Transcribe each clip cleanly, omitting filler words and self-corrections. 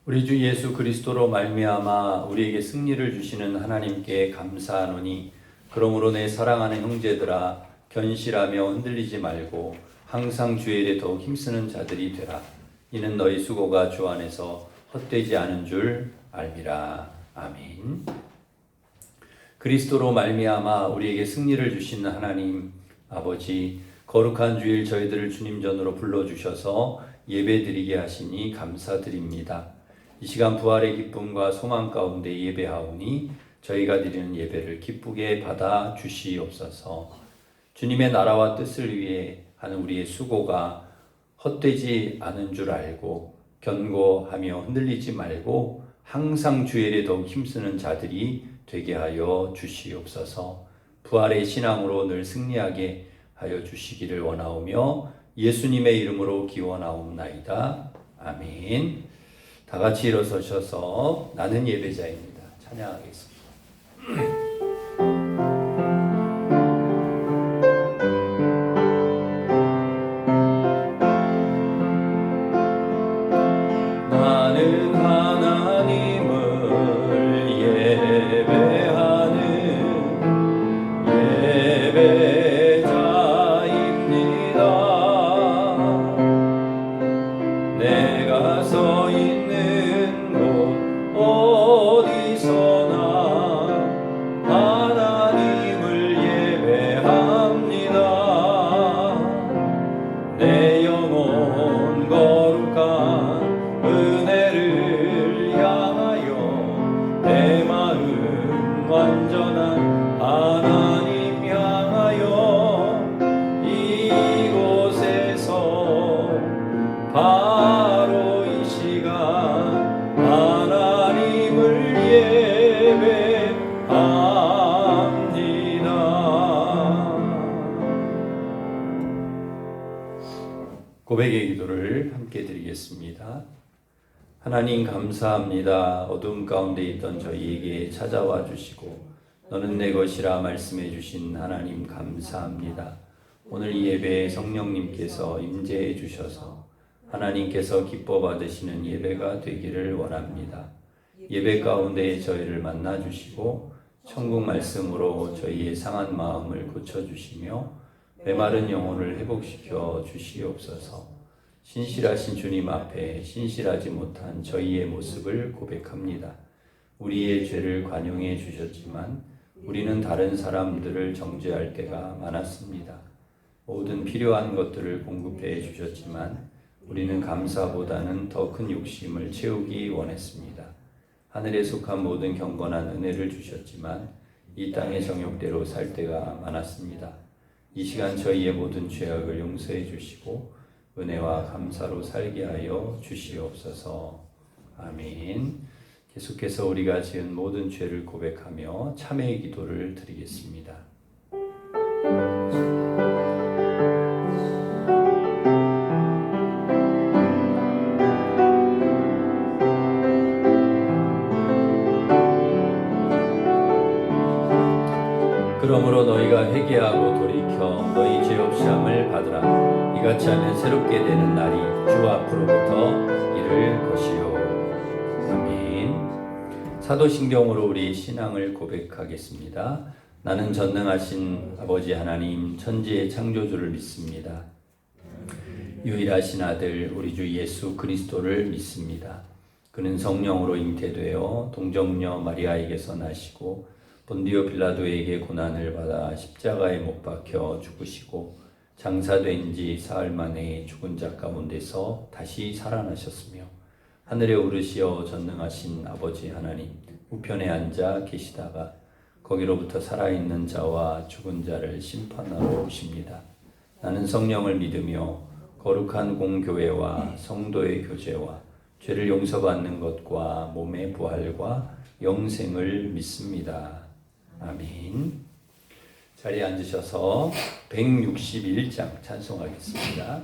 우리 주 예수 그리스도로 말미암아 우리에게 승리를 주시는 하나님께 감사하노니 그러므로 내 사랑하는 형제들아 견실하며 흔들리지 말고 항상 주의 일에 더욱 힘쓰는 자들이 되라. 이는 너희 수고가 주 안에서 헛되지 않은 줄 알미라. 아멘. 그리스도로 말미암아 우리에게 승리를 주신 하나님 아버지, 거룩한 주일 저희들을 주님 전으로 불러주셔서 예배드리게 하시니 감사드립니다. 이 시간 부활의 기쁨과 소망 가운데 예배하오니 저희가 드리는 예배를 기쁘게 받아 주시옵소서. 주님의 나라와 뜻을 위해 하는 우리의 수고가 헛되지 않은 줄 알고 견고하며 흔들리지 말고 항상 주의 일에 더욱 힘쓰는 자들이 되게 하여 주시옵소서. 부활의 신앙으로 늘 승리하게 하여 주시기를 원하오며 예수님의 이름으로 기원하옵나이다. 아멘. 다 같이 일어서셔서 나는 예배자입니다. 찬양하겠습니다. 나는 하나님을 예배하는 예배자입니다. 내가 서 있는 곳 어디서나 하나님을 예배합니다. 내 영혼 거룩한 은혜를 향하여 내 마음 완전한 하나님 향하여 이곳에서 바로 이 시간 하나님을 예배합니다. 고백의 기도를 함께 드리겠습니다. 하나님 감사합니다. 어둠 가운데 있던 저희에게 찾아와 주시고 너는 내 것이라 말씀해 주신 하나님 감사합니다. 오늘 이 예배에 성령님께서 임재해 주셔서 하나님께서 기뻐 받으시는 예배가 되기를 원합니다. 예배 가운데 저희를 만나 주시고 천국 말씀으로 저희의 상한 마음을 고쳐주시며 메마른 영혼을 회복시켜 주시옵소서. 신실하신 주님 앞에 신실하지 못한 저희의 모습을 고백합니다. 우리의 죄를 관용해 주셨지만 우리는 다른 사람들을 정죄할 때가 많았습니다. 모든 필요한 것들을 공급해 주셨지만 우리는 감사보다는 더 큰 욕심을 채우기 원했습니다. 하늘에 속한 모든 경건한 은혜를 주셨지만 이 땅의 정욕대로 살 때가 많았습니다. 이 시간 저희의 모든 죄악을 용서해 주시고 은혜와 감사로 살게 하여 주시옵소서. 아멘. 계속해서 우리가 지은 모든 죄를 고백하며 참회의 기도를 드리겠습니다. 그러므로 너희가 회개하고 돌이켜 너희 죄 없이 함을 받으라. 이같이 하면 새롭게 되는 날이 주 앞으로부터 이를 것이요. 아멘. 사도신경으로 우리 신앙을 고백하겠습니다. 나는 전능하신 아버지 하나님 천지의 창조주를 믿습니다. 유일하신 아들 우리 주 예수 그리스도를 믿습니다. 그는 성령으로 잉태되어 동정녀 마리아에게서 나시고 본디오 빌라도에게 고난을 받아 십자가에 못 박혀 죽으시고 장사된 지 사흘 만에 죽은 자 가운데서 다시 살아나셨으며 하늘에 오르시어 전능하신 아버지 하나님 우편에 앉아 계시다가 거기로부터 살아있는 자와 죽은 자를 심판하러 오십니다. 나는 성령을 믿으며 거룩한 공교회와 성도의 교제와 죄를 용서받는 것과 몸의 부활과 영생을 믿습니다. 아멘. 자리에 앉으셔서 161장 찬송하겠습니다.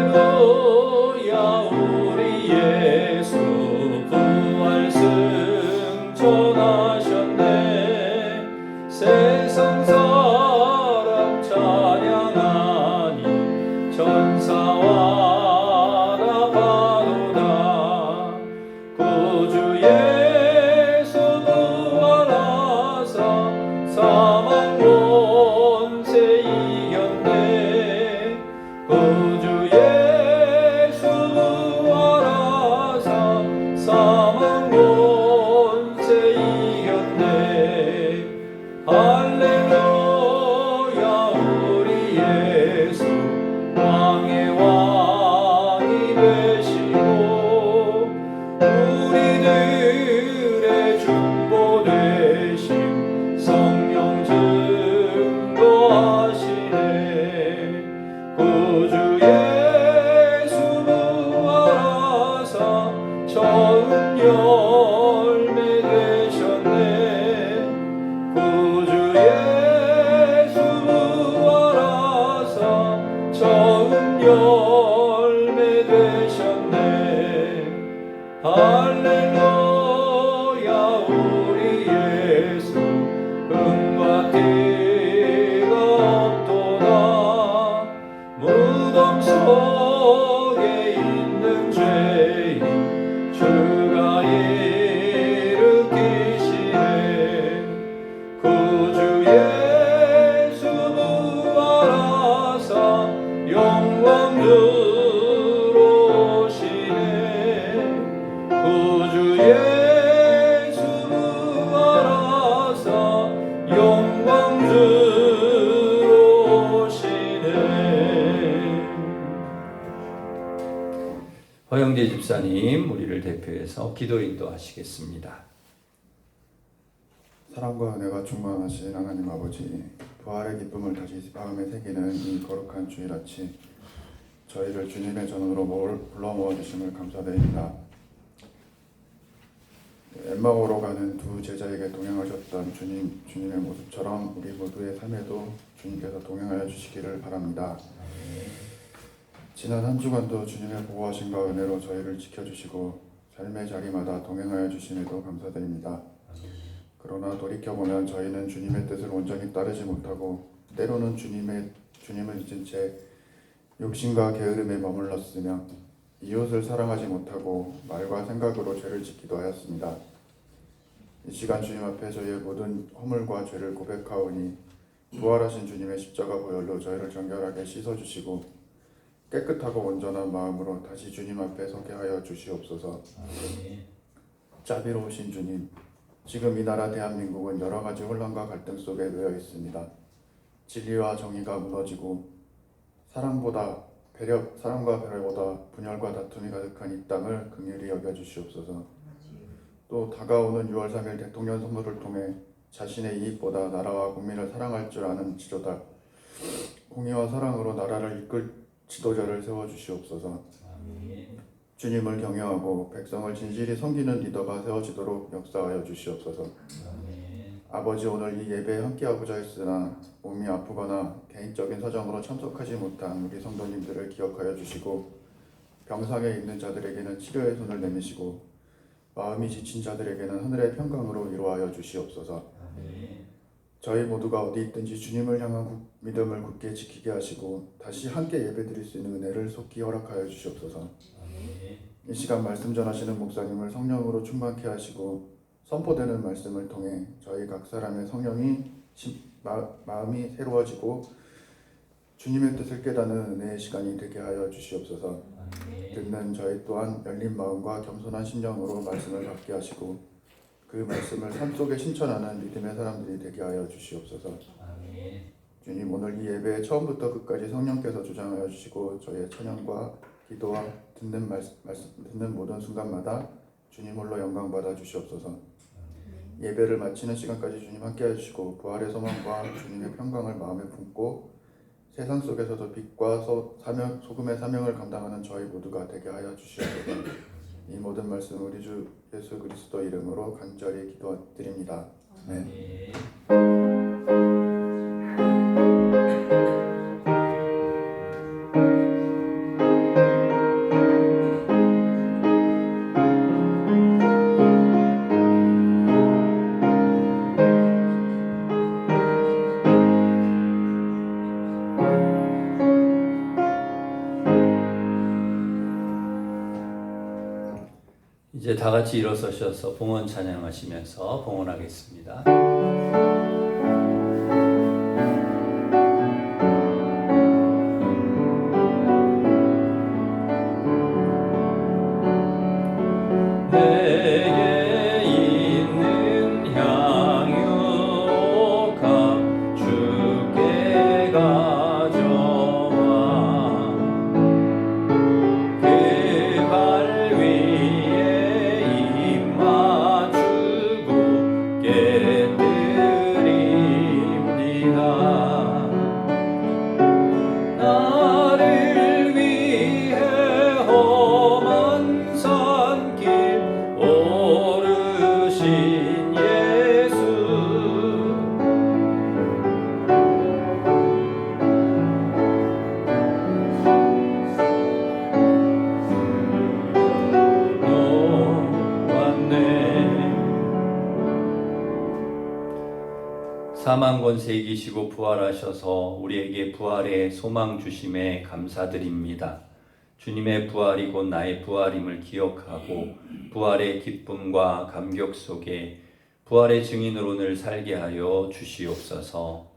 할렐루야 우리 예수 부활 승천하셨네. 세상 사람 찬양하니 천사와 나가도다. 구주 예수 부활하사 사망 권세 이겼네. 구주 예수 부활하사 사망 권세 이겼네. 할렐루야. 우리 예수 왕의 왕이 되시고 우리들의 중보 되심 성령 증거하시네. 구주 예수 부활하사 처음 열매 되셨네. 구주 예수 부활하사 처음 열매 되셨네. 할렐루야. 우리 예수 금과 티가 없도다. 무덤 속에 있는 죄인 주가 일으키시네. 구주 예수 부활하사 영광 들어오시네. 구주 예수 부활하사 영광 들어오시네. 허영재 집사님 우리를 대표해서 기도 인도하시겠습니다. 사랑과 은혜가 충만하신 하나님 아버지, 부활의 기쁨을 다시 마음에 새기는 이 거룩한 주일 아침, 저희를 주님의 전원으로 불러 모아주심을 감사드립니다. 엠마오로 가는 두 제자에게 동행하셨던 주님의 모습처럼 우리 모두의 삶에도 주님께서 동행하여 주시기를 바랍니다. 지난 한 주간도 주님의 보호하심과 은혜로 저희를 지켜주시고 삶의 자리마다 동행하여 주심에도 감사드립니다. 그러나 돌이켜보면 저희는 주님의 뜻을 온전히 따르지 못하고 때로는 주님을 잊은 채 욕심과 게으름에 머물렀으며 이웃을 사랑하지 못하고 말과 생각으로 죄를 짓기도 하였습니다. 이 시간 주님 앞에 저희의 모든 허물과 죄를 고백하오니 부활하신 주님의 십자가 보혈로 저희를 정결하게 씻어주시고 깨끗하고 온전한 마음으로 다시 주님 앞에 서게 하여 주시옵소서. 자비로우신 주님, 지금 이 나라 대한민국은 여러 가지 혼란과 갈등 속에 놓여 있습니다. 진리와 정의가 무너지고 사랑과 배려보다 분열과 다툼이 가득한 이 땅을 긍휼히 여겨주시옵소서. 또 다가오는 6월 3일 대통령 선거를 통해 자신의 이익보다 나라와 국민을 사랑할 줄 아는 지도자, 공의와 사랑으로 나라를 이끌 지도자를 세워주시옵소서. 주님을 경외하고 백성을 진실히 섬기는 리더가 세워지도록 역사하여 주시옵소서. 아버지, 오늘 이 예배에 함께하고자 했으나 몸이 아프거나 개인적인 사정으로 참석하지 못한 우리 성도님들을 기억하여 주시고 병상에 있는 자들에게는 치료의 손을 내미시고 마음이 지친 자들에게는 하늘의 평강으로 위로하여 주시옵소서. 저희 모두가 어디 있든지 주님을 향한 믿음을 굳게 지키게 하시고 다시 함께 예배드릴 수 있는 은혜를 속히 허락하여 주시옵소서. 이 시간 말씀 전하시는 목사님을 성령으로 충만케 하시고 선포되는 말씀을 통해 저희 각 사람의 성령이 마음이 새로워지고 주님의 뜻을 깨닫는 은혜의 시간이 되게 하여 주시옵소서. 듣는 저희 또한 열린 마음과 겸손한 심령으로 말씀을 받게 하시고 그 말씀을 삶 속에 실천하는 믿음의 사람들이 되게 하여 주시옵소서. 주님, 오늘 이 예배의 처음부터 끝까지 성령께서 주장하여 주시고 저희의 찬양과 기도와 듣는 모든 순간마다 주님 홀로 영광 받아 주시옵소서. 예배를 마치는 시간까지 주님 함께해 주시고 부활의 소망과 주님의 평강을 마음에 품고 세상 속에서도 빛과 소금의 사명을 감당하는 저희 모두가 되게 하여 주시옵소서. 이 모든 말씀 우리 주 예수 그리스도 이름으로 간절히 기도드립니다. 네. 다 같이 일어서셔서 봉헌 찬양하시면서 봉헌하겠습니다. 내게 있는 향유 값 주께 가져와 그 발 위에 입 맞추고 깨뜨립니다. 나를 위해 험한 산길 오르신 예수 놓았네. 사망 권세 이기시고 부활하셔서 우리에게 부활의 소망 주심에 감사드립니다. 주님의 부활이 곧 나의 부활임을 기억하고 부활의 기쁨과 감격 속에 부활의 증인으로 늘 살게 하여 주시옵소서.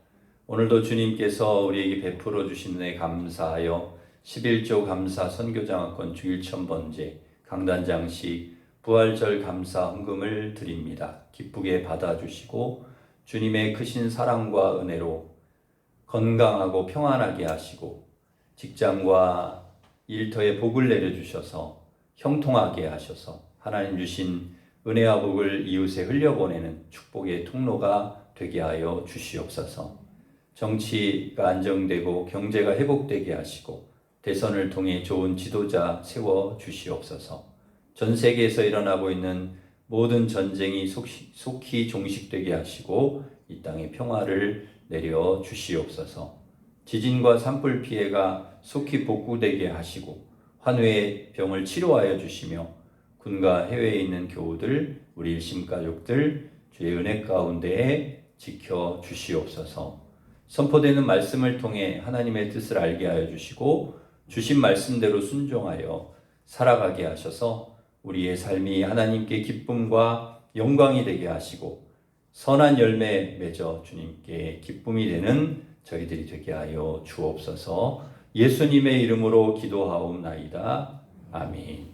오늘도 주님께서 우리에게 베풀어 주신 은혜 감사하여 11조 감사 선교장학권 주일 천번제 강단장식 부활절 감사 헌금을 드립니다. 기쁘게 받아주시고 주님의 크신 사랑과 은혜로 건강하고 평안하게 하시고 직장과 일터에 복을 내려주셔서 형통하게 하셔서 하나님 주신 은혜와 복을 이웃에 흘려보내는 축복의 통로가 되게 하여 주시옵소서. 정치가 안정되고 경제가 회복되게 하시고 대선을 통해 좋은 지도자 세워 주시옵소서. 전 세계에서 일어나고 있는 모든 전쟁이 속히 종식되게 하시고 이 땅에 평화를 내려 주시옵소서. 지진과 산불 피해가 속히 복구되게 하시고 환우의 병을 치료하여 주시며 군과 해외에 있는 교우들, 우리 일심 가족들 주의 은혜 가운데에 지켜 주시옵소서. 선포되는 말씀을 통해 하나님의 뜻을 알게 하여 주시고 주신 말씀대로 순종하여 살아가게 하셔서 우리의 삶이 하나님께 기쁨과 영광이 되게 하시고 선한 열매 맺어 주님께 기쁨이 되는 저희들이 되게 하여 주옵소서. 예수님의 이름으로 기도하옵나이다. 아멘.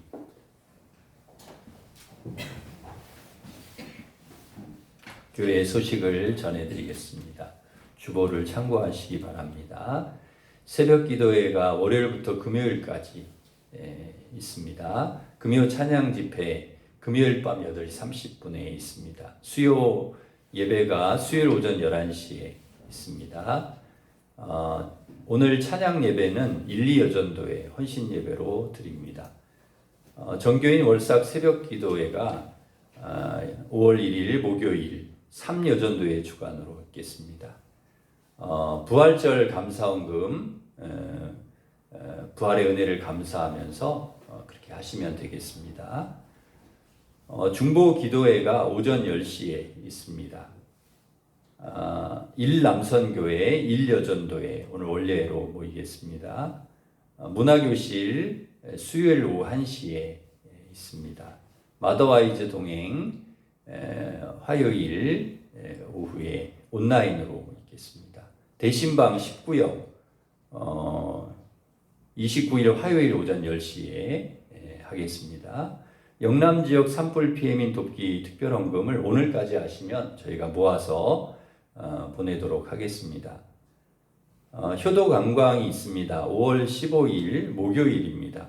교회 소식을 전해드리겠습니다. 주보를 참고하시기 바랍니다. 새벽 기도회가 월요일부터 금요일까지 있습니다. 금요 찬양 집회 금요일 밤 8시 30분에 있습니다. 수요 예배가 수요일 오전 11시에 있습니다. 오늘 찬양 예배는 1, 2여전도회 헌신 예배로 드립니다. 정교인 월삭 새벽 기도회가 5월 1일 목요일 3여전도회 주간으로 있겠습니다. 부활절 감사헌금 부활의 은혜를 감사하면서 그렇게 하시면 되겠습니다. 중보 기도회가 오전 10시에 있습니다. 1남선교회 1여전도회 오늘 원례로 모이겠습니다. 문화교실 수요일 오후 1시에 있습니다. 마더와이즈 동행 화요일 오후에 온라인으로 있겠습니다. 대신방 19역 29일 화요일 오전 10시에 하겠습니다. 영남 지역 산불 피해 민 돕기 특별헌금을 오늘까지 하시면 저희가 모아서 보내도록 하겠습니다. 효도 관광이 있습니다. 5월 15일 목요일입니다.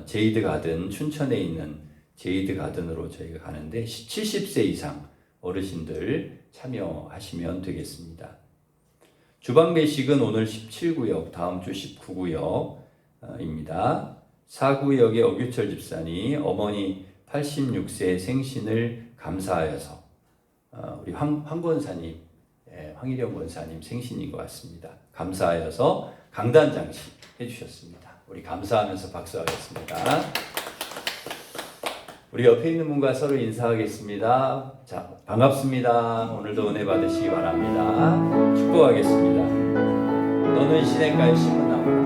제이드 가든 춘천에 있는 제이드 가든으로 저희가 가는데 70세 이상 어르신들 참여하시면 되겠습니다. 주방 배식은 오늘 17구역, 다음 주 19구역입니다. 4구역의 어규철 집사님, 어머니 86세 생신을 감사하여서 우리 황 권사님, 황일영 권사님 생신인 것 같습니다. 감사하여서 강단장식 해주셨습니다. 우리 감사하면서 박수하겠습니다. 우리 옆에 있는 분과 서로 인사하겠습니다. 자, 반갑습니다. 오늘도 은혜 받으시기 바랍니다. 축복하겠습니다. 너는 시냇가에 심은 나무라.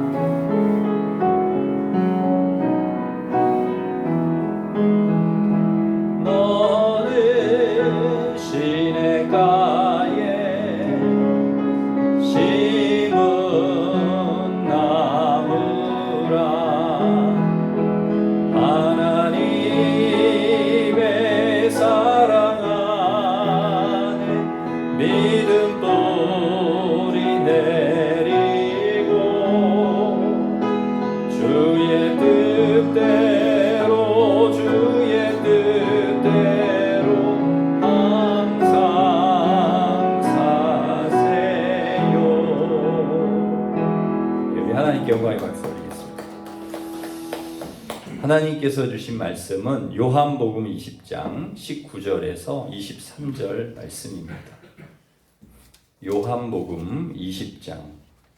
믿음 뿌리 내리고 주의 뜻대로 항상 사세요. 우리 하나님께 영광의 박수 올리겠습니다. 하나님께서 주신 말씀은 요한복음 20장 19절에서 23절 말씀입니다. 요한복음 20장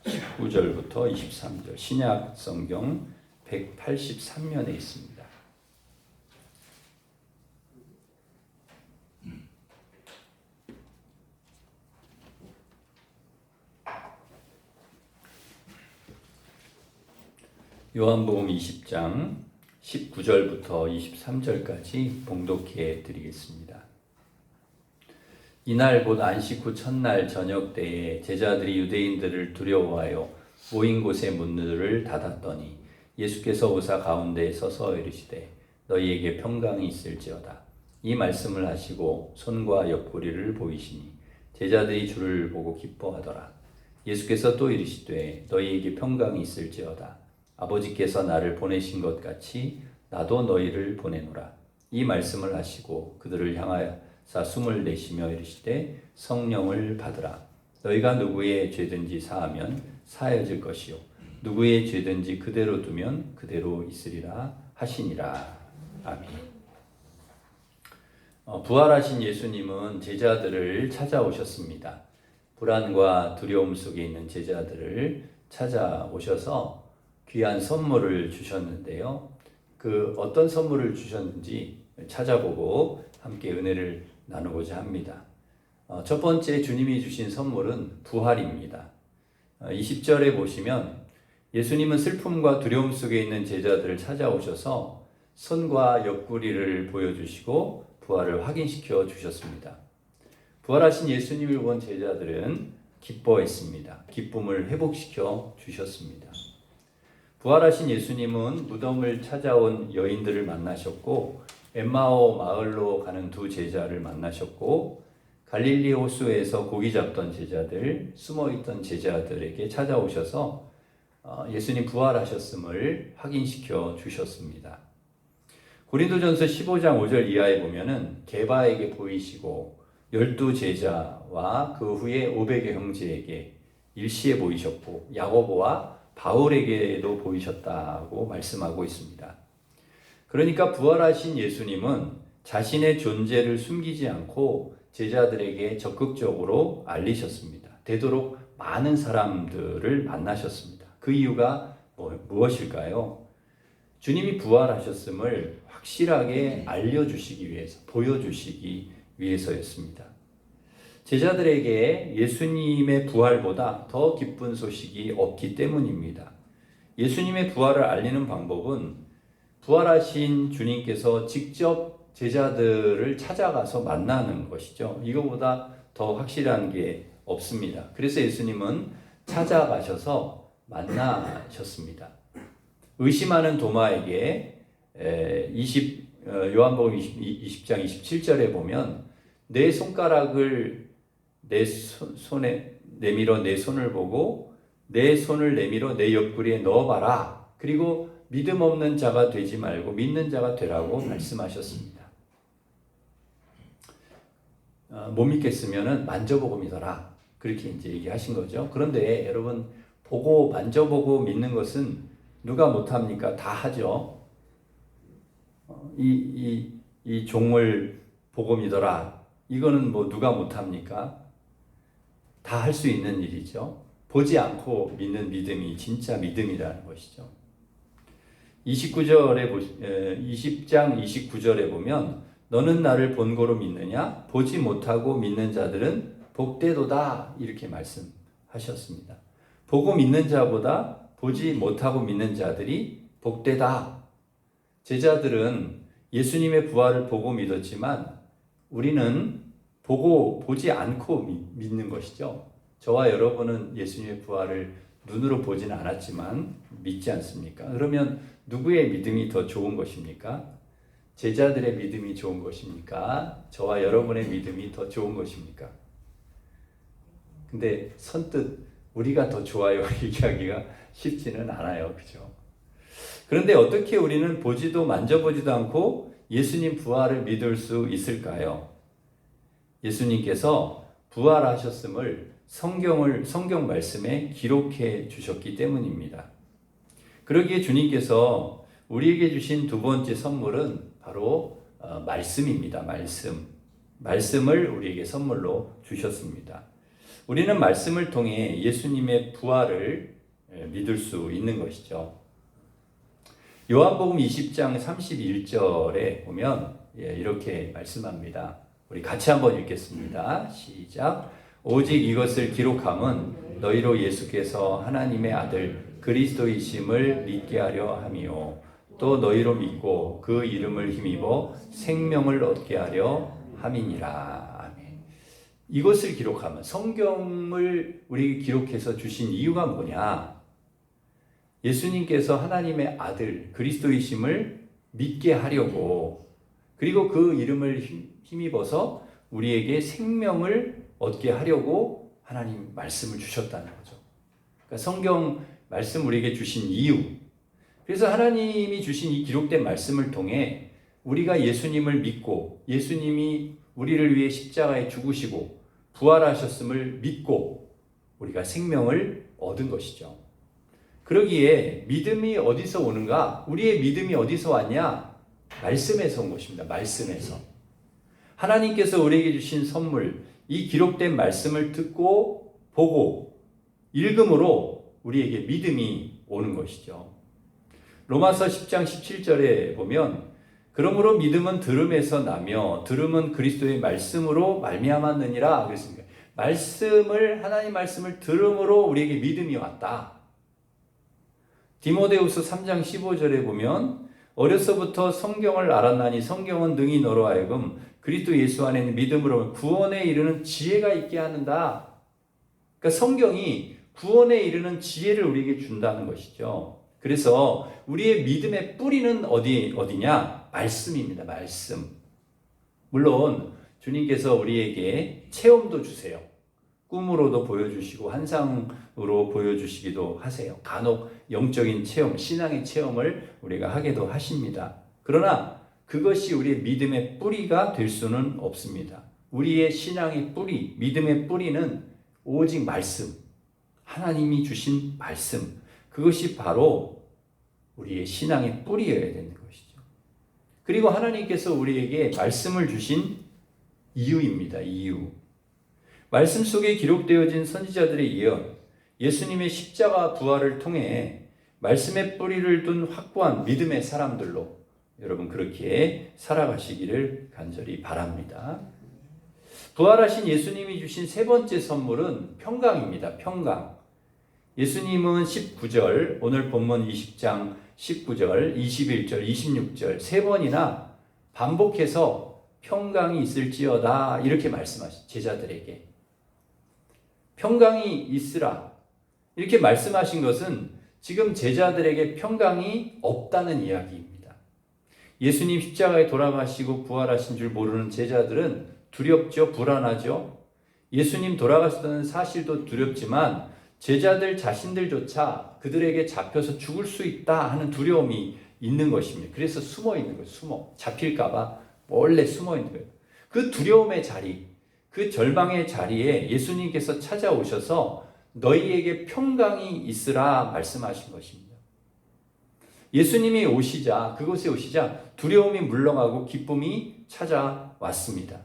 19절부터 23절 신약 성경 183면에 있습니다. 요한복음 20장 19절부터 23절까지 봉독해 드리겠습니다. 이날 곧 안식 후 첫날 저녁 때에 제자들이 유대인들을 두려워하여 모인 곳의 문들을 닫았더니 예수께서 오사 가운데에 서서 이르시되 너희에게 평강이 있을지어다. 이 말씀을 하시고 손과 옆구리를 보이시니 제자들이 주를 보고 기뻐하더라. 예수께서 또 이르시되 너희에게 평강이 있을지어다. 아버지께서 나를 보내신 것 같이 나도 너희를 보내노라. 이 말씀을 하시고 그들을 향하사 숨을 내쉬며 이르시되 성령을 받으라. 너희가 누구의 죄든지 사하면 사하여질 것이요 누구의 죄든지 그대로 두면 그대로 있으리라 하시니라. 아멘. 부활하신 예수님은 제자들을 찾아오셨습니다. 불안과 두려움 속에 있는 제자들을 찾아오셔서 귀한 선물을 주셨는데요. 그 어떤 선물을 주셨는지 찾아보고 함께 은혜를 나누고자 합니다. 첫 번째 주님이 주신 선물은 부활입니다. 20절에 보시면 예수님은 슬픔과 두려움 속에 있는 제자들을 찾아오셔서 손과 옆구리를 보여주시고 부활을 확인시켜 주셨습니다. 부활하신 예수님을 본 제자들은 기뻐했습니다. 기쁨을 회복시켜 주셨습니다. 부활하신 예수님은 무덤을 찾아온 여인들을 만나셨고 엠마오 마을로 가는 두 제자를 만나셨고 갈릴리 호수에서 고기 잡던 제자들, 숨어있던 제자들에게 찾아오셔서 예수님 부활하셨음을 확인시켜 주셨습니다. 고린도전서 15장 5절 이하에 보면은 게바에게 보이시고 12제자와 그 후에 500의 형제에게 일시에 보이셨고 야고보와 바울에게도 보이셨다고 말씀하고 있습니다. 그러니까 부활하신 예수님은 자신의 존재를 숨기지 않고 제자들에게 적극적으로 알리셨습니다. 되도록 많은 사람들을 만나셨습니다. 그 이유가 무엇일까요? 주님이 부활하셨음을 확실하게 알려주시기 위해서, 보여주시기 위해서였습니다. 제자들에게 예수님의 부활보다 더 기쁜 소식이 없기 때문입니다. 예수님의 부활을 알리는 방법은 부활하신 주님께서 직접 제자들을 찾아가서 만나는 것이죠. 이거보다 더 확실한 게 없습니다. 그래서 예수님은 찾아가셔서 만나셨습니다. 의심하는 도마에게 요한복음 20장 27절에 보면 내 손가락을 내 손에 내밀어 내 손을 보고 내 손을 내밀어 내 옆구리에 넣어봐라. 그리고 믿음 없는 자가 되지 말고 믿는 자가 되라고 말씀하셨습니다. 못 믿겠으면 만져보고 믿어라. 그렇게 이제 얘기하신 거죠. 그런데 여러분 보고 만져보고 믿는 것은 누가 못합니까? 다 하죠. 이 종을 보고 믿어라. 이거는 뭐 누가 못합니까? 다 할 수 있는 일이죠. 보지 않고 믿는 믿음이 진짜 믿음이라는 것이죠. 20장 29절에 보면 너는 나를 본고로 믿느냐? 보지 못하고 믿는 자들은 복되도다. 이렇게 말씀하셨습니다. 보고 믿는 자보다 보지 못하고 믿는 자들이 복되다. 제자들은 예수님의 부활을 보고 믿었지만 우리는 보지 않고 믿는 것이죠. 저와 여러분은 예수님의 부활을 눈으로 보지는 않았지만 믿지 않습니까? 그러면 누구의 믿음이 더 좋은 것입니까? 제자들의 믿음이 좋은 것입니까? 저와 여러분의 믿음이 더 좋은 것입니까? 근데 선뜻 우리가 더 좋아요 얘기하기가 쉽지는 않아요. 그죠? 그런데 어떻게 우리는 보지도 만져보지도 않고 예수님 부활을 믿을 수 있을까요? 예수님께서 부활하셨음을 성경 말씀에 기록해 주셨기 때문입니다. 그러기에 주님께서 우리에게 주신 두 번째 선물은 바로 말씀입니다. 말씀을 우리에게 선물로 주셨습니다. 우리는 말씀을 통해 예수님의 부활을 믿을 수 있는 것이죠. 요한복음 20장 31절에 보면 이렇게 말씀합니다. 우리 같이 한번 읽겠습니다. 시작. 오직 이것을 기록함은 너희로 예수께서 하나님의 아들 그리스도이심을 믿게 하려 함이요 또 너희로 믿고 그 이름을 힘입어 생명을 얻게 하려 함이니라. 아멘. 이것을 기록하면, 성경을 우리에게 기록해서 주신 이유가 뭐냐? 예수님께서 하나님의 아들 그리스도이심을 믿게 하려고, 그리고 그 이름을 힘입어서 우리에게 생명을 얻게 하려고 하나님 말씀을 주셨다는 거죠. 그러니까 성경 말씀 우리에게 주신 이유, 그래서 하나님이 주신 이 기록된 말씀을 통해 우리가 예수님을 믿고 예수님이 우리를 위해 십자가에 죽으시고 부활하셨음을 믿고 우리가 생명을 얻은 것이죠. 그러기에 믿음이 어디서 오는가? 우리의 믿음이 어디서 왔냐? 말씀에서 온 것입니다. 말씀에서. 하나님께서 우리에게 주신 선물, 이 기록된 말씀을 듣고 보고 읽음으로 우리에게 믿음이 오는 것이죠. 로마서 10장 17절에 보면 그러므로 믿음은 들음에서 나며 들음은 그리스도의 말씀으로 말미암았느니라 그랬습니다. 하나님 말씀을 들음으로 우리에게 믿음이 왔다. 디모데후서 3장 15절에 보면 어려서부터 성경을 알았나니 성경은 능히 너로 하여금 그리스도 예수 안에 있는 믿음으로 구원에 이르는 지혜가 있게 하는다. 그러니까 성경이 구원에 이르는 지혜를 우리에게 준다는 것이죠. 그래서 우리의 믿음의 뿌리는 어디냐? 말씀입니다. 말씀. 물론 주님께서 우리에게 체험도 주세요. 꿈으로도 보여주시고 환상으로 보여주시기도 하세요. 간혹 영적인 체험, 신앙의 체험을 우리가 하기도 하십니다. 그러나 그것이 우리의 믿음의 뿌리가 될 수는 없습니다. 우리의 신앙의 뿌리, 믿음의 뿌리는 오직 말씀, 하나님이 주신 말씀, 그것이 바로 우리의 신앙의 뿌리여야 되는 것이죠. 그리고 하나님께서 우리에게 말씀을 주신 이유입니다. 이유. 말씀 속에 기록되어진 선지자들의 예언, 예수님의 십자가 부활을 통해 말씀의 뿌리를 둔 확고한 믿음의 사람들로 여러분 그렇게 살아가시기를 간절히 바랍니다. 부활하신 예수님이 주신 세 번째 선물은 평강입니다. 평강. 예수님은 19절, 오늘 본문 20장 19절, 21절, 26절 세 번이나 반복해서 평강이 있을지어다 이렇게 말씀하신 제자들에게 평강이 있으라 이렇게 말씀하신 것은 지금 제자들에게 평강이 없다는 이야기입니다. 예수님 십자가에 돌아가시고 부활하신 줄 모르는 제자들은 두렵죠, 불안하죠. 예수님 돌아가셨다는 사실도 두렵지만 제자들 자신들조차 그들에게 잡혀서 죽을 수 있다 하는 두려움이 있는 것입니다. 그래서 숨어 있는 거예요. 잡힐까봐 몰래 숨어 있는 거예요. 그 두려움의 자리, 그 절망의 자리에 예수님께서 찾아오셔서 너희에게 평강이 있으라 말씀하신 것입니다. 예수님이 그곳에 오시자 두려움이 물러가고 기쁨이 찾아왔습니다.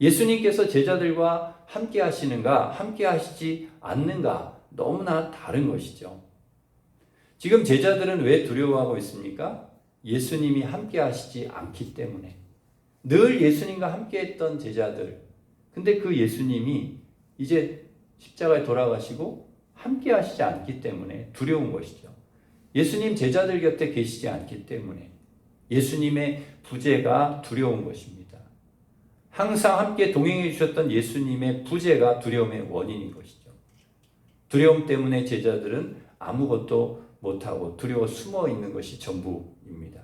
예수님께서 제자들과 함께 하시는가, 함께 하시지 않는가, 너무나 다른 것이죠. 지금 제자들은 왜 두려워하고 있습니까? 예수님이 함께 하시지 않기 때문에. 늘 예수님과 함께 했던 제자들. 근데 그 예수님이 이제 십자가에 돌아가시고 함께 하시지 않기 때문에 두려운 것이죠. 예수님 제자들 곁에 계시지 않기 때문에 예수님의 부재가 두려운 것입니다. 항상 함께 동행해 주셨던 예수님의 부재가 두려움의 원인인 것이죠. 두려움 때문에 제자들은 아무것도 못하고 두려워 숨어 있는 것이 전부입니다.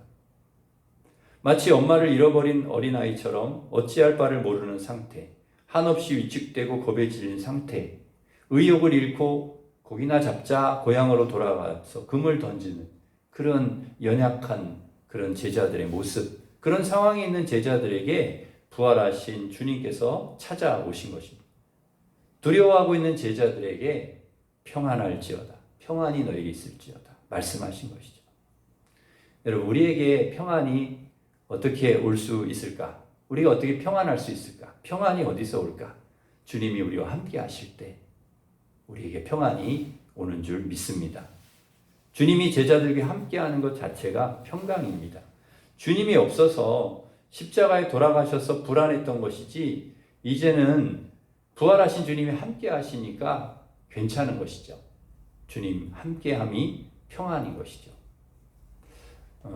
마치 엄마를 잃어버린 어린아이처럼 어찌할 바를 모르는 상태, 한없이 위축되고 겁에 질린 상태, 의욕을 잃고 고기나 잡자 고향으로 돌아가서 금을 던지는 그런 연약한 그런 제자들의 모습, 그런 상황에 있는 제자들에게 부활하신 주님께서 찾아오신 것입니다. 두려워하고 있는 제자들에게 평안할지어다, 평안이 너에게 있을지어다 말씀하신 것이죠. 여러분, 우리에게 평안이 어떻게 올 수 있을까? 우리가 어떻게 평안할 수 있을까? 평안이 어디서 올까? 주님이 우리와 함께 하실 때 우리에게 평안이 오는 줄 믿습니다. 주님이 제자들과 함께 하는 것 자체가 평강입니다. 주님이 없어서 십자가에 돌아가셔서 불안했던 것이지, 이제는 부활하신 주님이 함께 하시니까 괜찮은 것이죠. 주님 함께함이 평안인 것이죠.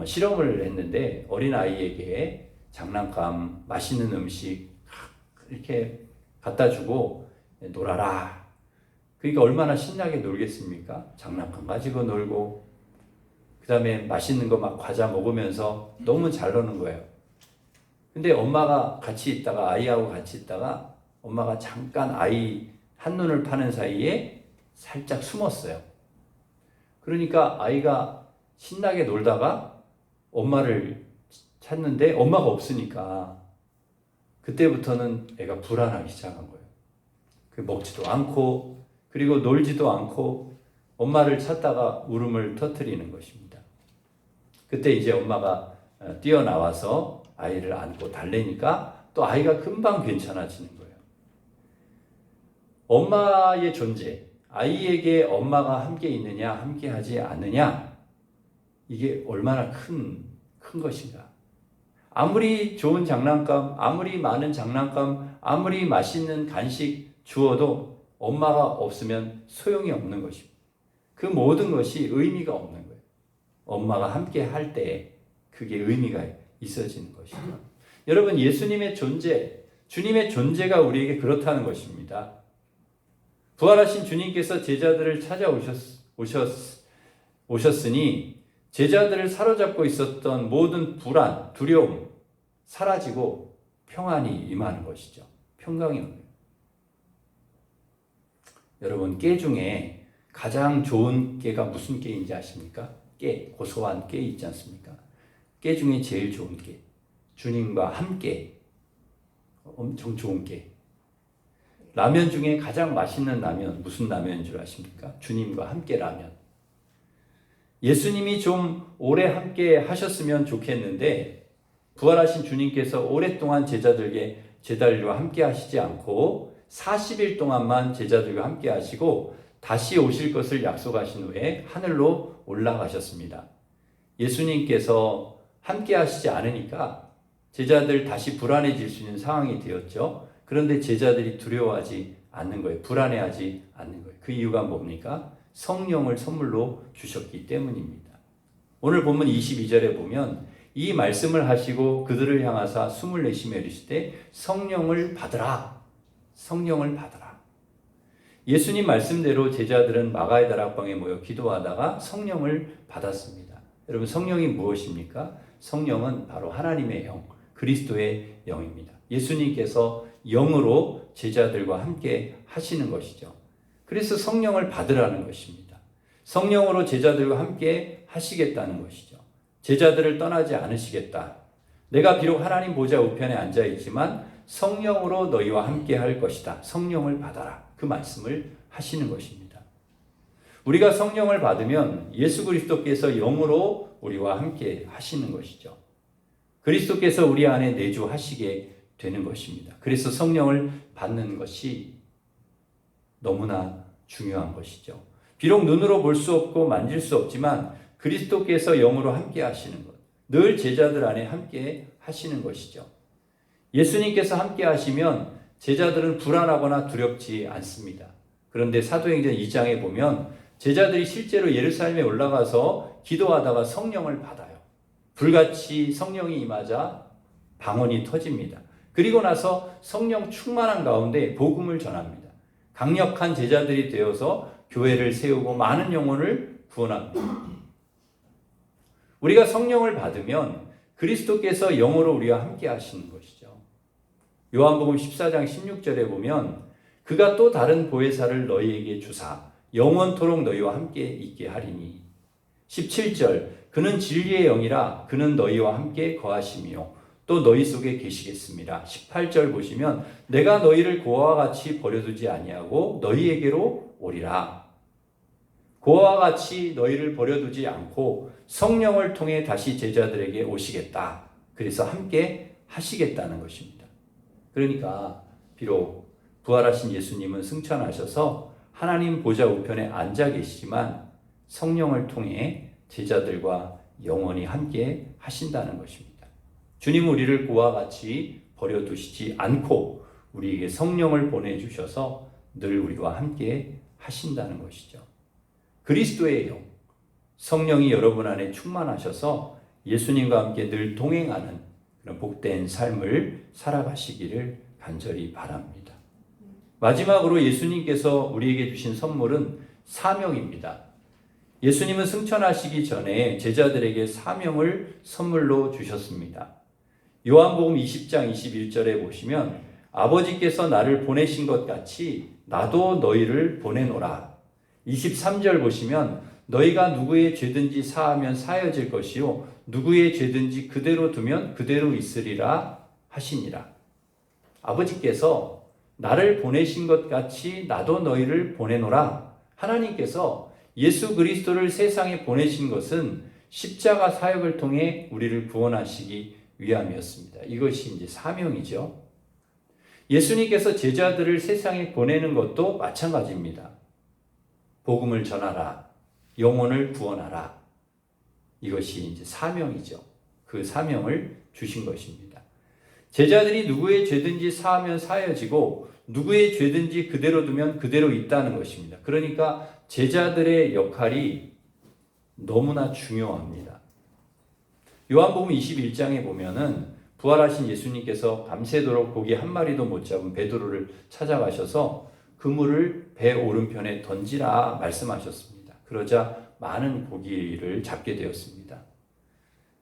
실험을 했는데 어린아이에게 장난감, 맛있는 음식 이렇게 갖다 주고 놀아라. 그러니까 얼마나 신나게 놀겠습니까? 장난감 가지고 놀고, 그 다음에 맛있는 거 막 과자 먹으면서 너무 잘 노는 거예요. 근데 엄마가 같이 있다가, 아이하고 같이 있다가 엄마가 잠깐 아이 한눈을 파는 사이에 살짝 숨었어요. 그러니까 아이가 신나게 놀다가 엄마를 찾는데 엄마가 없으니까 그때부터는 애가 불안하기 시작한 거예요. 먹지도 않고 그리고 놀지도 않고 엄마를 찾다가 울음을 터뜨리는 것입니다. 그때 이제 엄마가 뛰어나와서 아이를 안고 달래니까 또 아이가 금방 괜찮아지는 거예요. 엄마의 존재, 아이에게 엄마가 함께 있느냐 함께 하지 않느냐, 이게 얼마나 큰 것인가. 아무리 좋은 장난감, 아무리 많은 장난감, 아무리 맛있는 간식 주어도 엄마가 없으면 소용이 없는 것입니다. 그 모든 것이 의미가 없는 거예요. 엄마가 함께 할 때 그게 의미가 있어지는 것이죠. 여러분, 예수님의 존재, 주님의 존재가 우리에게 그렇다는 것입니다. 부활하신 주님께서 제자들을 찾아오셨으니 제자들을 사로잡고 있었던 모든 불안, 두려움 사라지고 평안이 임하는 것이죠. 평강이 오는 거예요. 여러분, 깨 중에 가장 좋은 깨가 무슨 깨인지 아십니까? 깨, 고소한 깨 있지 않습니까? 깨 중에 제일 좋은 깨, 주님과 함께, 엄청 좋은 깨. 라면 중에 가장 맛있는 라면, 무슨 라면인 줄 아십니까? 주님과 함께 라면. 예수님이 좀 오래 함께 하셨으면 좋겠는데, 부활하신 주님께서 오랫동안 제자들과 함께 하시지 않고 40일 동안만 제자들과 함께 하시고 다시 오실 것을 약속하신 후에 하늘로 올라가셨습니다. 예수님께서 함께 하시지 않으니까 제자들 다시 불안해질 수 있는 상황이 되었죠. 그런데 제자들이 두려워하지 않는 거예요. 불안해하지 않는 거예요. 그 이유가 뭡니까? 성령을 선물로 주셨기 때문입니다. 오늘 본문 22절에 보면 이 말씀을 하시고 그들을 향하사 숨을 내쉬며 이르시되 성령을 받으라. 성령을 받으라. 예수님 말씀대로 제자들은 마가의 다락방에 모여 기도하다가 성령을 받았습니다. 여러분, 성령이 무엇입니까? 성령은 바로 하나님의 영, 그리스도의 영입니다. 예수님께서 영으로 제자들과 함께 하시는 것이죠. 그래서 성령을 받으라는 것입니다. 성령으로 제자들과 함께 하시겠다는 것이죠. 제자들을 떠나지 않으시겠다. 내가 비록 하나님 보좌 우편에 앉아 있지만 성령으로 너희와 함께 할 것이다. 성령을 받아라. 그 말씀을 하시는 것입니다. 우리가 성령을 받으면 예수 그리스도께서 영으로 우리와 함께 하시는 것이죠. 그리스도께서 우리 안에 내주하시게 되는 것입니다. 그래서 성령을 받는 것이 너무나 중요한 것이죠. 비록 눈으로 볼 수 없고 만질 수 없지만 그리스도께서 영으로 함께 하시는 것, 늘 제자들 안에 함께 하시는 것이죠. 예수님께서 함께 하시면 제자들은 불안하거나 두렵지 않습니다. 그런데 사도행전 2장에 보면 제자들이 실제로 예루살렘에 올라가서 기도하다가 성령을 받아요. 불같이 성령이 임하자 방언이 터집니다. 그리고 나서 성령 충만한 가운데 복음을 전합니다. 강력한 제자들이 되어서 교회를 세우고 많은 영혼을 구원합니다. 우리가 성령을 받으면 그리스도께서 영으로 우리와 함께 하시는 것이죠. 요한복음 14장 16절에 보면 그가 또 다른 보혜사를 너희에게 주사 영원토록 너희와 함께 있게 하리니 17절 그는 진리의 영이라 그는 너희와 함께 거하시며 또 너희 속에 계시겠습니다. 18절 보시면 내가 너희를 고아와 같이 버려두지 아니하고 너희에게로 오리라. 고아와 같이 너희를 버려두지 않고 성령을 통해 다시 제자들에게 오시겠다. 그래서 함께 하시겠다는 것입니다. 그러니까 비록 부활하신 예수님은 승천하셔서 하나님 보좌 우편에 앉아 계시지만 성령을 통해 제자들과 영원히 함께 하신다는 것입니다. 주님은 우리를 고아와 같이 버려두시지 않고 우리에게 성령을 보내주셔서 늘 우리와 함께 하신다는 것이죠. 그리스도의 영, 성령이 여러분 안에 충만하셔서 예수님과 함께 늘 동행하는 그런 복된 삶을 살아가시기를 간절히 바랍니다. 마지막으로 예수님께서 우리에게 주신 선물은 사명입니다. 예수님은 승천하시기 전에 제자들에게 사명을 선물로 주셨습니다. 요한복음 20장 21절에 보시면 아버지께서 나를 보내신 것 같이 나도 너희를 보내노라. 23절 보시면 너희가 누구의 죄든지 사하면 사여질 것이요 누구의 죄든지 그대로 두면 그대로 있으리라 하시니라. 아버지께서 나를 보내신 것 같이 나도 너희를 보내노라. 하나님께서 예수 그리스도를 세상에 보내신 것은 십자가 사역을 통해 우리를 구원하시기 위함이었습니다. 이것이 이제 사명이죠. 예수님께서 제자들을 세상에 보내는 것도 마찬가지입니다. 복음을 전하라. 영혼을 구원하라. 이것이 이제 사명이죠. 그 사명을 주신 것입니다. 제자들이 누구의 죄든지 사하면 사여지고 누구의 죄든지 그대로 두면 그대로 있다는 것입니다. 그러니까 제자들의 역할이 너무나 중요합니다. 요한복음 21장에 보면은 부활하신 예수님께서 밤새도록 고기 한 마리도 못 잡은 베드로를 찾아가셔서 그물을 배 오른편에 던지라 말씀하셨습니다. 그러자 많은 고기를 잡게 되었습니다.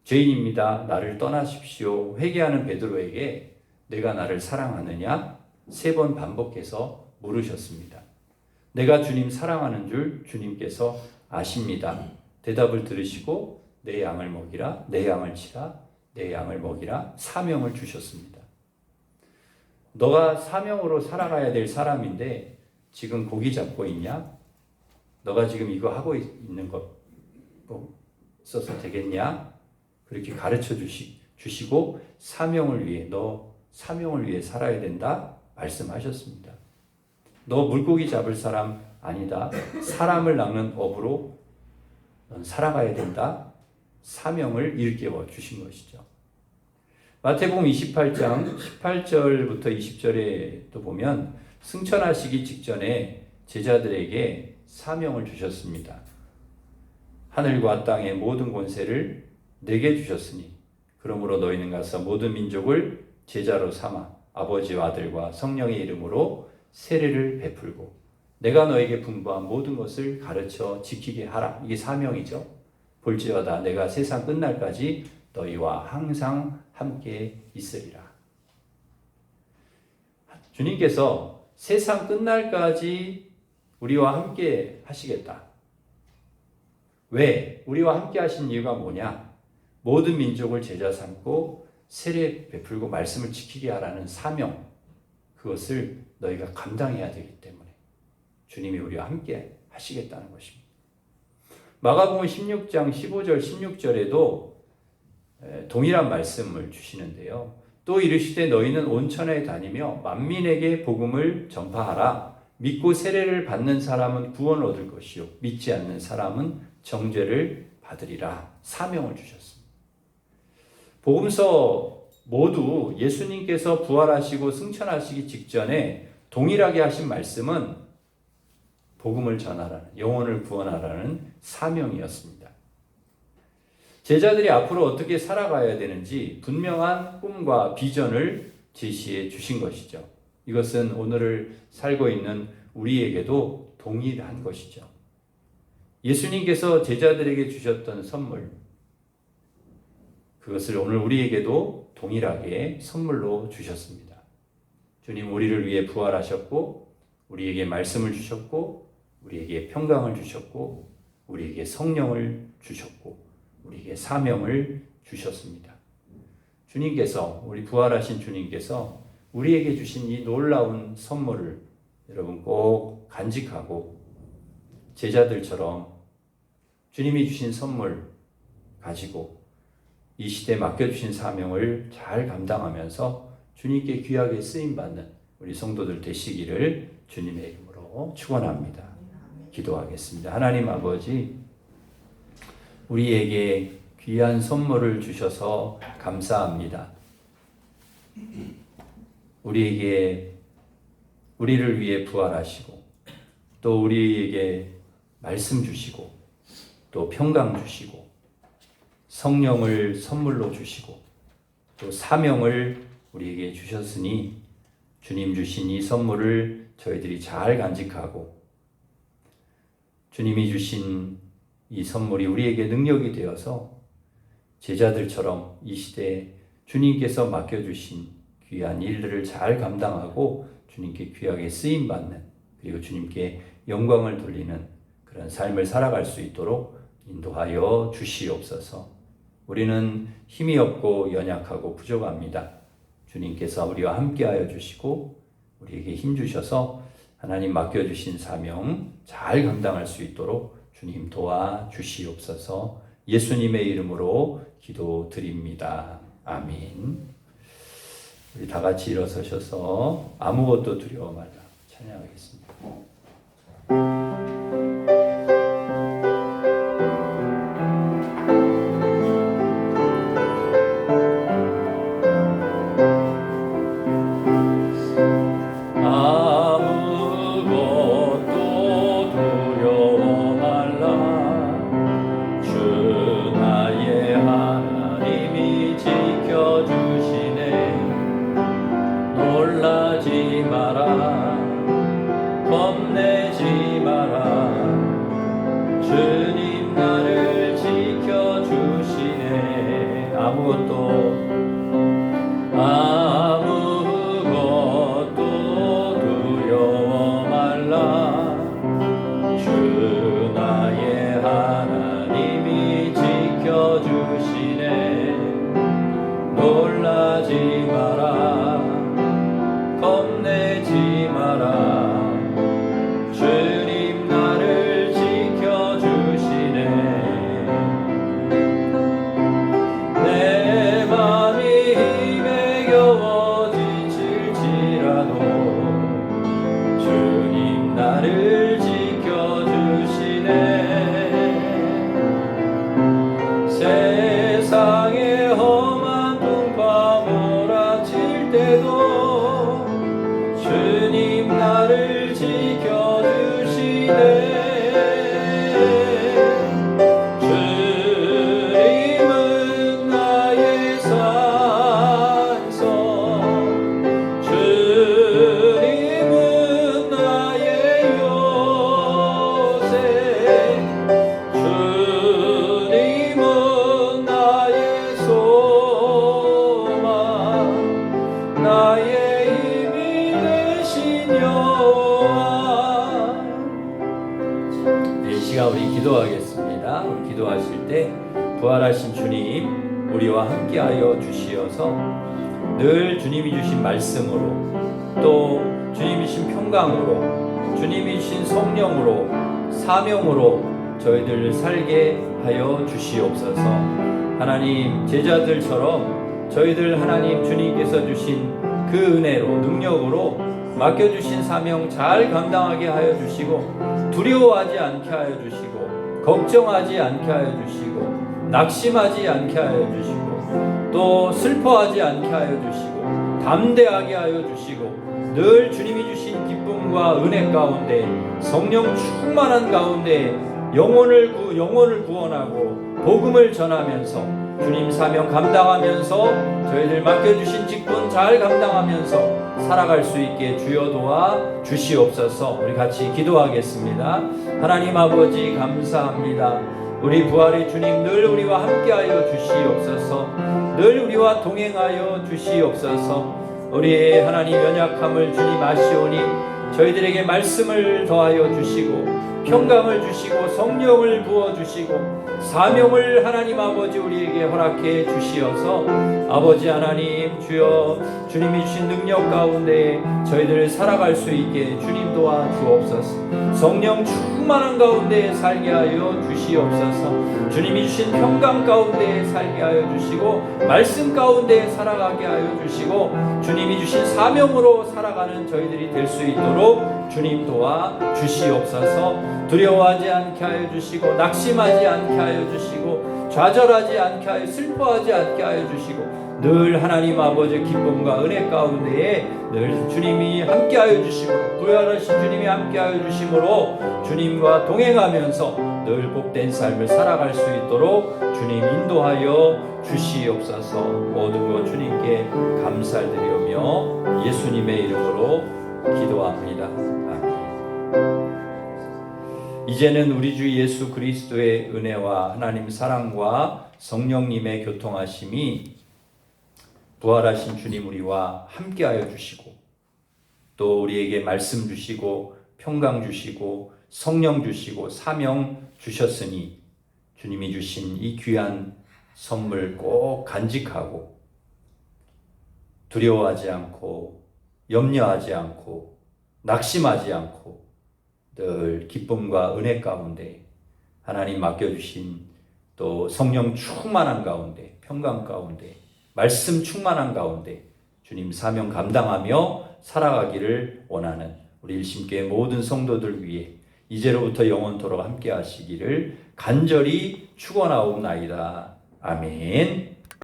죄인입니다. 나를 떠나십시오. 회개하는 베드로에게 내가 나를 사랑하느냐? 3번 반복해서 물으셨습니다. 내가 주님 사랑하는 줄 주님께서 아십니다. 대답을 들으시고 내 양을 먹이라, 내 양을 치라, 내 양을 먹이라 사명을 주셨습니다. 너가 사명으로 살아가야 될 사람인데 지금 고기 잡고 있냐? 너가 지금 이거 하고 있는 거 써서 되겠냐? 그렇게 가르쳐 주시고 사명을 위해 너 사명을 위해 살아야 된다 말씀하셨습니다. 너 물고기 잡을 사람 아니다. 사람을 낚는 업으로 넌 살아가야 된다. 사명을 일깨워 주신 것이죠. 마태복음 28장 18절부터 20절에 또 보면 승천하시기 직전에 제자들에게 사명을 주셨습니다. 하늘과 땅의 모든 권세를 내게 주셨으니 그러므로 너희는 가서 모든 민족을 제자로 삼아 아버지와 아들과 성령의 이름으로 세례를 베풀고 내가 너에게 분부한 모든 것을 가르쳐 지키게 하라. 이게 사명이죠. 볼지어다 내가 세상 끝날까지 너희와 항상 함께 있으리라. 주님께서 세상 끝날까지 우리와 함께 하시겠다. 왜? 우리와 함께 하신 이유가 뭐냐? 모든 민족을 제자 삼고 세례 베풀고 말씀을 지키게 하라는 사명, 그것을 너희가 감당해야 되기 때문에 주님이 우리와 함께 하시겠다는 것입니다. 마가복음 16장 15절 16절에도 동일한 말씀을 주시는데요. 또 이르시되 너희는 온 천하에 다니며 만민에게 복음을 전파하라. 믿고 세례를 받는 사람은 구원을 얻을 것이요 믿지 않는 사람은 정죄를 받으리라. 사명을 주셨습니다. 복음서 모두 예수님께서 부활하시고 승천하시기 직전에 동일하게 하신 말씀은 복음을 전하라는, 영혼을 구원하라는 사명이었습니다. 제자들이 앞으로 어떻게 살아가야 되는지 분명한 꿈과 비전을 제시해 주신 것이죠. 이것은 오늘을 살고 있는 우리에게도 동일한 것이죠. 예수님께서 제자들에게 주셨던 선물, 그것을 오늘 우리에게도 동일하게 선물로 주셨습니다. 주님 우리를 위해 부활하셨고 우리에게 말씀을 주셨고 우리에게 평강을 주셨고 우리에게 성령을 주셨고 우리에게 사명을 주셨습니다. 주님께서 우리 부활하신 주님께서 우리에게 주신 이 놀라운 선물을 여러분 꼭 간직하고 제자들처럼 주님이 주신 선물 가지고 이 시대에 맡겨주신 사명을 잘 감당하면서 주님께 귀하게 쓰임받는 우리 성도들 되시기를 주님의 이름으로 축원합니다. 기도하겠습니다. 하나님 아버지, 우리에게 귀한 선물을 주셔서 감사합니다. 우리를 위해 부활하시고 또 우리에게 말씀 주시고 또 평강 주시고 성령을 선물로 주시고 또 사명을 우리에게 주셨으니 주님 주신 이 선물을 저희들이 잘 간직하고 주님이 주신 이 선물이 우리에게 능력이 되어서 제자들처럼 이 시대에 주님께서 맡겨주신 귀한 일들을 잘 감당하고 주님께 귀하게 쓰임받는 그리고 주님께 영광을 돌리는 그런 삶을 살아갈 수 있도록 인도하여 주시옵소서. 우리는 힘이 없고 연약하고 부족합니다. 주님께서 우리와 함께하여 주시고 우리에게 힘 주셔서 하나님 맡겨주신 사명 잘 감당할 수 있도록 주님 도와주시옵소서. 예수님의 이름으로 기도드립니다. 아멘. 우리 다 같이 일어서셔서 아무것도 두려워 말라 찬양하겠습니다. 기도하겠습니다. 우리 기도하실 때 부활하신 주님 우리와 함께하여 주시어서 늘 주님이 주신 말씀으로 또 주님이 주신 평강으로 주님이 주신 성령으로 사명으로 저희들 살게 하여 주시옵소서. 하나님 제자들처럼 저희들 하나님 주님께서 주신 그 은혜로 능력으로 맡겨주신 사명 잘 감당하게 하여 주시고 두려워하지 않게 하여 주시고 걱정하지 않게 하여 주시고 낙심하지 않게 하여 주시고 또 슬퍼하지 않게 하여 주시고 담대하게 하여 주시고 늘 주님이 주신 기쁨과 은혜 가운데 성령 충만한 가운데 영혼을 구원하고 복음을 전하면서 주님 사명 감당하면서 저희들 맡겨주신 직분 잘 감당하면서 살아갈 수 있게 주여 도와 주시옵소서. 우리 같이 기도하겠습니다. 하나님 아버지 감사합니다. 우리 부활의 주님 늘 우리와 함께하여 주시옵소서. 늘 우리와 동행하여 주시옵소서. 우리의 하나님 연약함을 주님 아시오니 저희들에게 말씀을 더하여 주시고 평강을 주시고 성령을 부어주시고 사명을 하나님 아버지 우리에게 허락해 주시어서 아버지 하나님 주여 주님이 주신 능력 가운데 저희들을 살아갈 수 있게 주님 도와주옵소서. 성령 충만한 가운데 살게 하여 주시옵소서. 주님이 주신 평강 가운데 살게 하여 주시고 말씀 가운데 살아가게 하여 주시고 주님이 주신 사명으로 살아가는 저희들이 될 수 있도록 주님 도와 주시옵소서. 두려워하지 않게 하여 주시고 낙심하지 않게 하여 주시고 좌절하지 않게 하여 슬퍼하지 않게 하여 주시고 늘 하나님 아버지 기쁨과 은혜 가운데에 늘 주님이 함께하여 주심으로 부활하신 주님이 함께하여 주심으로 주님과 동행하면서 늘 복된 삶을 살아갈 수 있도록 주님 인도하여 주시옵소서. 모든 것 주님께 감사드리며 예수님의 이름으로 기도합니다. 아멘. 이제는 우리 주 예수 그리스도의 은혜와 하나님 사랑과 성령님의 교통하심이 부활하신 주님 우리와 함께하여 주시고 또 우리에게 말씀 주시고 평강 주시고 성령 주시고 사명 주셨으니 주님이 주신 이 귀한 선물 꼭 간직하고 두려워하지 않고 염려하지 않고 낙심하지 않고 늘 기쁨과 은혜 가운데 하나님 맡겨주신 또 성령 충만한 가운데 평강 가운데 말씀 충만한 가운데 주님 사명 감당하며 살아가기를 원하는 우리 일심교회 모든 성도들 위해 이제로부터 영원토록 함께 하시기를 간절히 축원하옵나이다. 아멘.